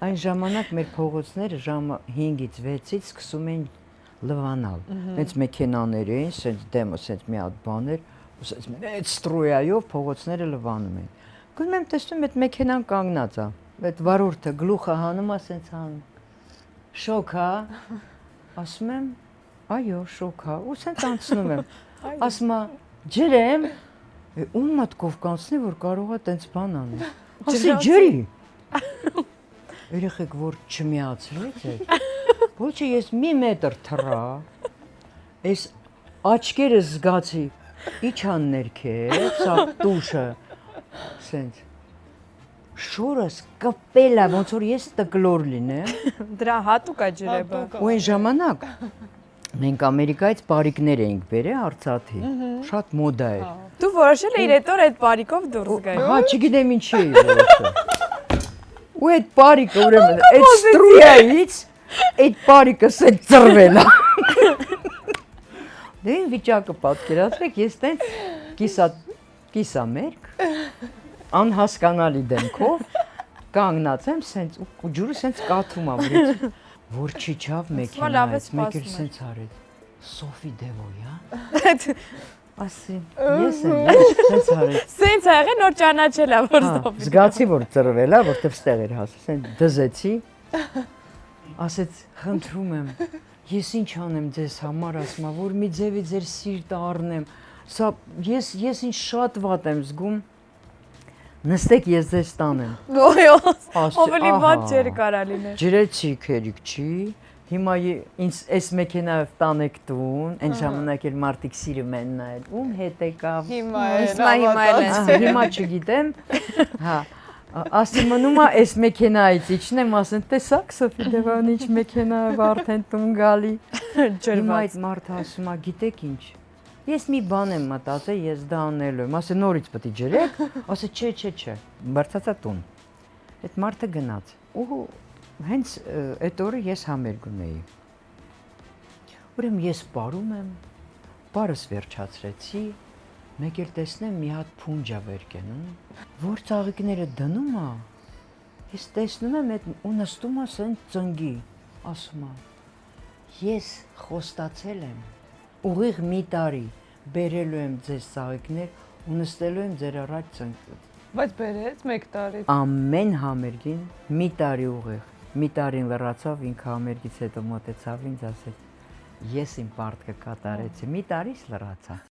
Այն ժամանակ մեր փողոցները ժամը 5-ից 6-ից սկսում էին լվանալ։ Հենց մեքենաներ էին, սենց դեմը սենց մի հատ բան էր, ու սենց մեծ ստրոյայով փողոցները լվանում էին։ Գնում եմ տեսնում այդ մեքենան կանգնած է։ Այդ վարորդը գլուխը հանում է սենց հանում։ Շոկ հա։ Ասում եմ, այո, շոկ հա։ Ու սենց անցնում եմ։ Ասում է, ջրեմ։ Ում մտքով կանցնի, որ կարող է տենց բան անել։ Ասի ջրի։ Երեխեք որ չմիացրեց այդ։ Ոչ ես մի մետր թռա։ Այս աչքերը զգացի իջան ներքև, սա տուշը։ Սենց շորս կպել է, ոնց որ ես տկլոր լինեմ։ Դրա հատուկ է ջրեբը։ Ու այն ժամանակ մենք Ամերիկայից բարիկներ էինք բերել Արցախի։ Շատ մոդա էր։ Դու որոշել էիր այդ օր այդ բարիկով դուրս գալ։ Հա, չգիտեմ ինչի էի որոշել։ Ու այդ բարիկը ուրեմն այդ ստրույայից այդ բարիկը սենց ծռվել է։ Դե վիճակը պատկերացրեք, ես տենց կիսամերկ անհասկանալի դեմքով կանգնած եմ սենց ու ջուրը սենց կաթում ա վրից, որ չիջավ մեքենայից, մեկ էլ սենց արեց։ Սոֆի Դևոյա։ Ասի, ես եմ, սենց արեց։ Սենց ա եղել, նոր ճանաչել ա, որ Սոֆի։ Զգացի, որ ծռվել ա, որտեվ ստեղ էր հասել, սենց դզեցի։ Ասեց, խնդրում եմ, ես ինչ անեմ ձեզ համար, ասում ա, որ մի ձևի ձեր սիրտը առնեմ։ Սա ես ինչ շատ վատ եմ զգում։ Նստեք ես ձեզ տանեմ։ Ոյ, ավելի վատ չէր կարա լինել։ Ջրեցի քերիկ չի։ Հիմա ինձ այս մեքենայով տանեք տուն, այն ժամանակ էլ մարդիկ սիրում են նայել։ Ում հետ եկավ։ Հիմա չգիտեմ։ Հա։ Ասի մնում է այս մեքենայից իջնեմ, ասեն, տեսակ Սոֆի Դևոյան ինչ մեքենայով արդեն տուն գալի։ Հիմա այդ մարդը ասում է, գիտեք ինչ։ Ես մի բան եմ մտածել, ես դա անելու եմ։ Ասե նորից պետք է ջրեք, ասե չէ։ Բարձացա տուն։ Այդ մարդը գնաց։ Ու հենց այդ օրը ես համերգ ունեի։ Ուրեմն ես պարում եմ, պարս վերջացրեցի, մեկ էլ տեսնեմ մի հատ փունջա վեր կենում, որ ծաղիկները դնում ա, ես տեսնում եմ այդ ու նստում ա սենց ծնգի, ասում ա, ես խոստացել եմ, ուղիղ մի տարի բերելու եմ ձեզ ծաղիկներ ու նստելու եմ ձեր առաջ ծնգ։ Բայց բերեց մեկ տարի։ Ամեն համերգին մի տարի ուղիղ, մի տարին լրացավ, ինքը համերգից հետո մոտեցավ ինձ ասեց, ես իմ պարտքը կատարեցի, մի տարիս լրացա։